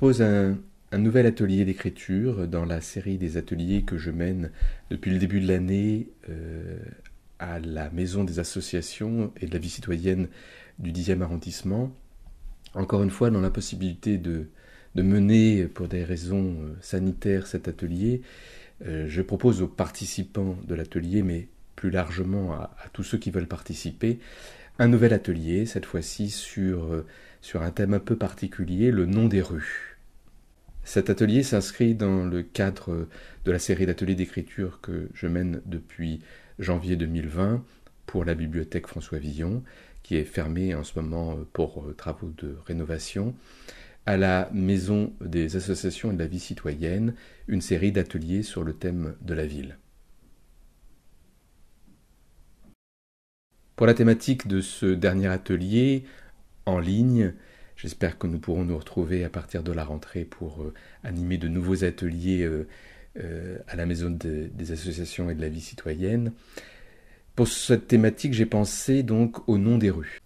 propose un nouvel atelier d'écriture dans la série des ateliers que je mène depuis le début de l'année à la Maison des associations et de la vie citoyenne du 10e arrondissement. Encore une fois, dans la possibilité de mener, pour des raisons sanitaires, cet atelier, je propose aux participants de l'atelier, mais plus largement à tous ceux qui veulent participer, un nouvel atelier, cette fois-ci sur un thème un peu particulier, le nom des rues. Cet atelier s'inscrit dans le cadre de la série d'ateliers d'écriture que je mène depuis janvier 2020 pour la bibliothèque François Villon, qui est fermée en ce moment pour travaux de rénovation, à la Maison des associations et de la vie citoyenne, une série d'ateliers sur le thème de la ville. Pour la thématique de ce dernier atelier, en ligne, j'espère que nous pourrons nous retrouver à partir de la rentrée pour animer de nouveaux ateliers à la Maison des associations et de la vie citoyenne. Pour cette thématique, j'ai pensé donc au nom des rues.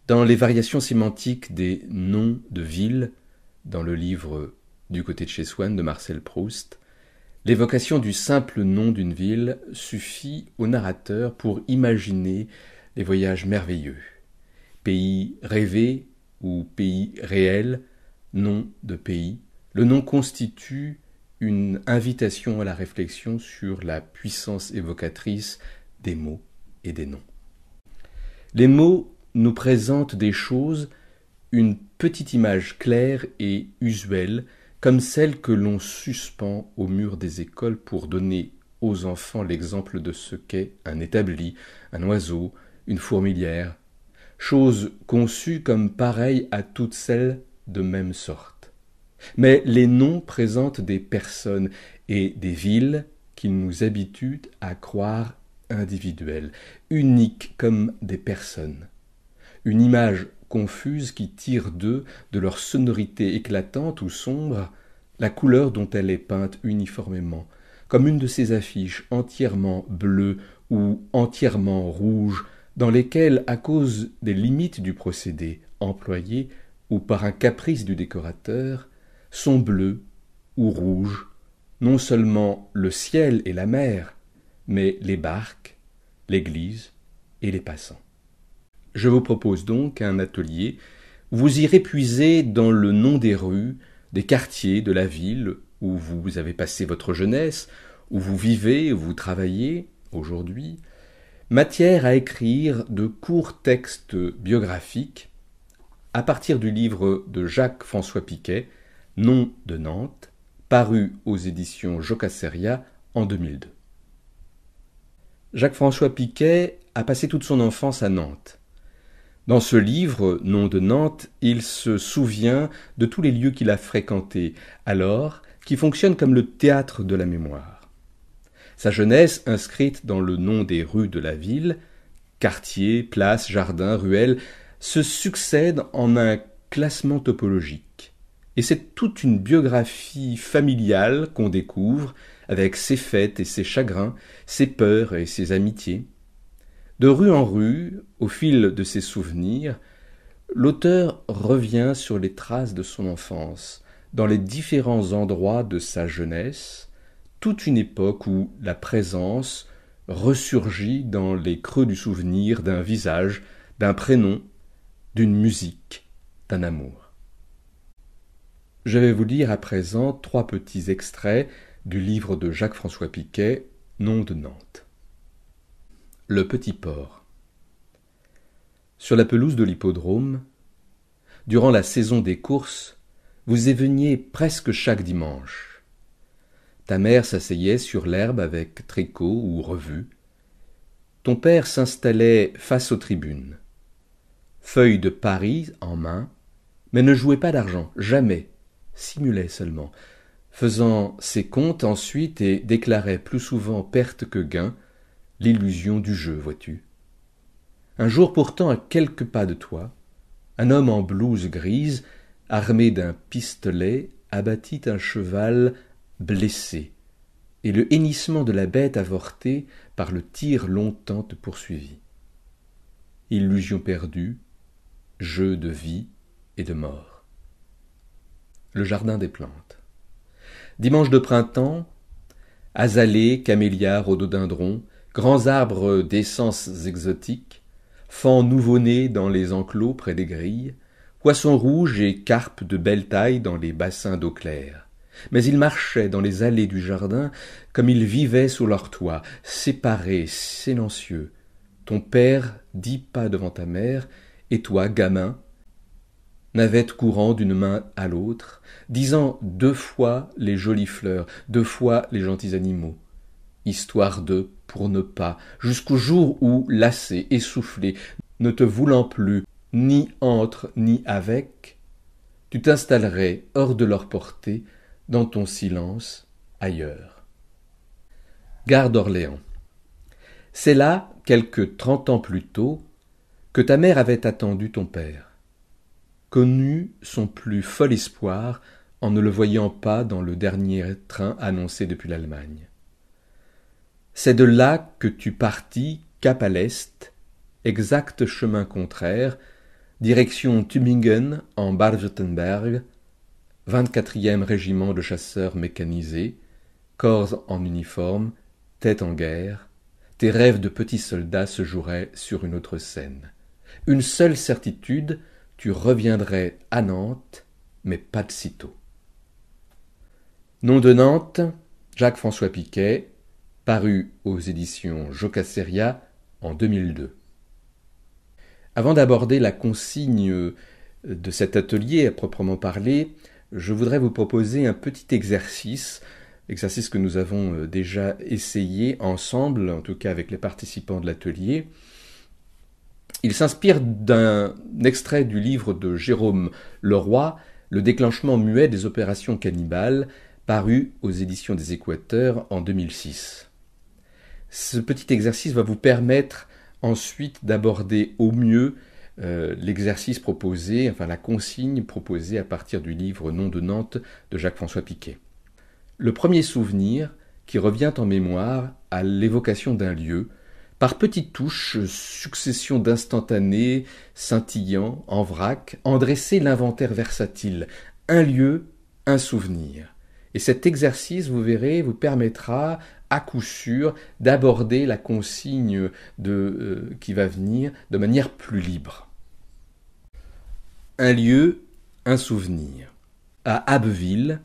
Dans les variations sémantiques des noms de villes, dans le livre Du côté de chez Swann de Marcel Proust, l'évocation du simple nom d'une ville suffit au narrateur pour imaginer les voyages merveilleux. Pays rêvé ou pays réel, nom de pays, le nom constitue une invitation à la réflexion sur la puissance évocatrice des mots et des noms. Les mots nous présentent des choses, une petite image claire et usuelle, comme celle que l'on suspend au mur des écoles pour donner aux enfants l'exemple de ce qu'est un établi, un oiseau, une fourmilière, chose conçue comme pareille à toutes celles de même sorte. Mais les noms présentent des personnes et des villes qu'ils nous habituent à croire individuelles, uniques comme des personnes. Une image confuse qui tire d'eux, de leur sonorité éclatante ou sombre, la couleur dont elle est peinte uniformément, comme une de ces affiches entièrement bleues ou entièrement rouges, dans lesquelles, à cause des limites du procédé employé ou par un caprice du décorateur, sont bleus ou rouges, non seulement le ciel et la mer, mais les barques, l'église et les passants. Je vous propose donc un atelier où vous irez puiser dans le nom des rues, des quartiers de la ville où vous avez passé votre jeunesse, où vous vivez, où vous travaillez aujourd'hui, matière à écrire de courts textes biographiques à partir du livre de Jacques-François Piquet, Nom de Nantes, paru aux éditions Jocasseria en 2002. Jacques-François Piquet a passé toute son enfance à Nantes. Dans ce livre, Nom de Nantes, il se souvient de tous les lieux qu'il a fréquentés, alors qui fonctionnent comme le théâtre de la mémoire. Sa jeunesse, inscrite dans le nom des rues de la ville, quartiers, places, jardins, ruelles, se succèdent en un classement topologique. Et c'est toute une biographie familiale qu'on découvre, avec ses fêtes et ses chagrins, ses peurs et ses amitiés. De rue en rue, au fil de ses souvenirs, l'auteur revient sur les traces de son enfance, dans les différents endroits de sa jeunesse, toute une époque où la présence ressurgit dans les creux du souvenir d'un visage, d'un prénom, d'une musique, d'un amour. Je vais vous lire à présent 3 petits extraits du livre de Jacques-François Piquet, Nom de Nantes. Le petit port. Sur la pelouse de l'hippodrome, durant la saison des courses, vous y veniez presque chaque dimanche. Ta mère s'asseyait sur l'herbe avec tricot ou revue. Ton père s'installait face aux tribunes. Feuille de Paris en main, mais ne jouait pas d'argent, jamais, simulait seulement, faisant ses comptes ensuite et déclarait plus souvent perte que gain, l'illusion du jeu, vois-tu. Un jour pourtant, à quelques pas de toi, un homme en blouse grise, armé d'un pistolet, abattit un cheval blessé, et le hennissement de la bête avortée par le tir longtemps te poursuivit. Illusion perdue, jeu de vie et de mort. le jardin des plantes. Dimanche de printemps, azalées, camélias, rhododendrons, grands arbres d'essences exotiques, faons nouveau-nés dans les enclos près des grilles, poissons rouges et carpes de belle taille dans les bassins d'eau claire. Mais ils marchaient dans les allées du jardin comme ils vivaient sous leur toit, séparés, silencieux. Ton père 10 pas devant ta mère, et toi, gamin, navette courant d'une main à l'autre, disant 2 fois les jolies fleurs, 2 fois les gentils animaux, histoire de, pour ne pas, jusqu'au jour où, lassé, essoufflé, ne te voulant plus, ni entre ni avec, tu t'installerais hors de leur portée, dans ton silence, ailleurs. Gare d'Orléans. C'est là, quelque 30 ans plus tôt, que ta mère avait attendu ton père, connu son plus fol espoir en ne le voyant pas dans le dernier train annoncé depuis l'Allemagne. C'est de là que tu partis cap à l'est, exact chemin contraire, direction Tübingen en Bade-Württemberg, 24e régiment de chasseurs mécanisés, corps en uniforme, tête en guerre, tes rêves de petits soldats se joueraient sur une autre scène. Une seule certitude, tu reviendrais à Nantes, mais pas de sitôt. Nom de Nantes, Jacques-François Piquet, paru aux éditions Jocasseria en 2002. Avant d'aborder la consigne de cet atelier à proprement parler, je voudrais vous proposer un petit exercice que nous avons déjà essayé ensemble, en tout cas avec les participants de l'atelier. Il s'inspire d'un extrait du livre de Jérôme Leroy, Le déclenchement muet des opérations cannibales, paru aux éditions des Équateurs en 2006. Ce petit exercice va vous permettre ensuite d'aborder au mieux l'exercice proposé, enfin la consigne proposée à partir du livre Nom de Nantes de Jacques-François Piquet. Le premier souvenir qui revient en mémoire à l'évocation d'un lieu, par petites touches, succession d'instantanés, scintillants, en vrac, en dresser l'inventaire versatile, un lieu, un souvenir. Et cet exercice, vous verrez, vous permettra à coup sûr d'aborder la consigne qui va venir de manière plus libre. Un lieu, un souvenir. À Abbeville,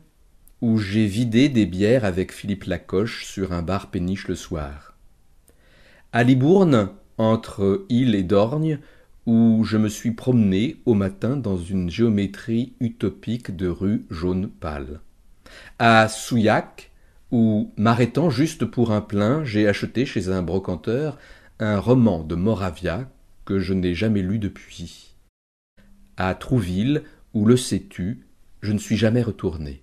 où j'ai vidé des bières avec Philippe Lacoche sur un bar péniche le soir. À Libourne, entre Île et Dorgne, où je me suis promené au matin dans une géométrie utopique de rues jaune pâle. À Souillac, où, m'arrêtant juste pour un plein, j'ai acheté chez un brocanteur un roman de Moravia que je n'ai jamais lu depuis. À Trouville, où le sais-tu, je ne suis jamais retourné.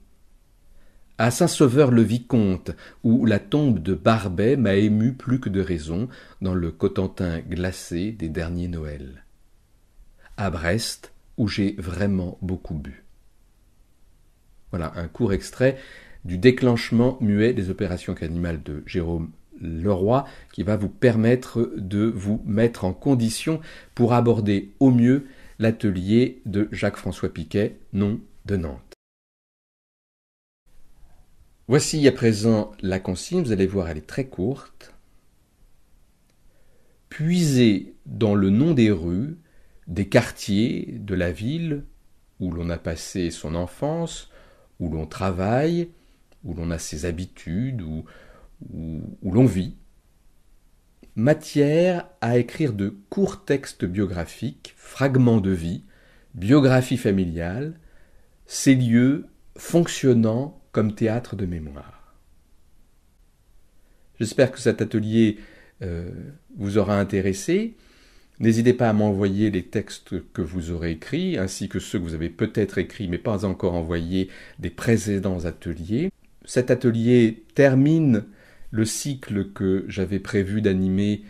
À Saint-Sauveur-le-Vicomte, où la tombe de Barbet m'a ému plus que de raison dans le Cotentin glacé des derniers Noëls. À Brest, où j'ai vraiment beaucoup bu. Voilà un court extrait du déclenchement muet des opérations cannibales de Jérôme Leroy qui va vous permettre de vous mettre en condition pour aborder au mieux l'atelier de Jacques-François Piquet, Nom de Nantes. Voici à présent la consigne, vous allez voir, elle est très courte. Puisez dans le nom des rues, des quartiers de la ville où l'on a passé son enfance, où l'on travaille, où l'on a ses habitudes, où l'on vit, matière à écrire de courts textes biographiques, fragments de vie, biographie familiale, ces lieux fonctionnant comme théâtre de mémoire. J'espère que cet atelier vous aura intéressé. N'hésitez pas à m'envoyer les textes que vous aurez écrits, ainsi que ceux que vous avez peut-être écrits mais pas encore envoyés des précédents ateliers. Cet atelier termine le cycle que j'avais prévu d'animer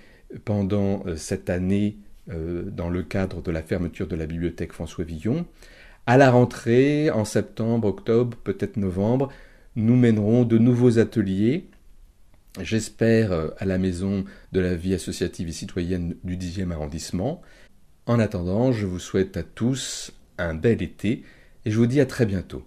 pendant cette année dans le cadre de la fermeture de la bibliothèque François Villon. À la rentrée, en septembre, octobre, peut-être novembre, nous mènerons de nouveaux ateliers, j'espère à la Maison de la vie associative et citoyenne du 10e arrondissement. En attendant, je vous souhaite à tous un bel été et je vous dis à très bientôt.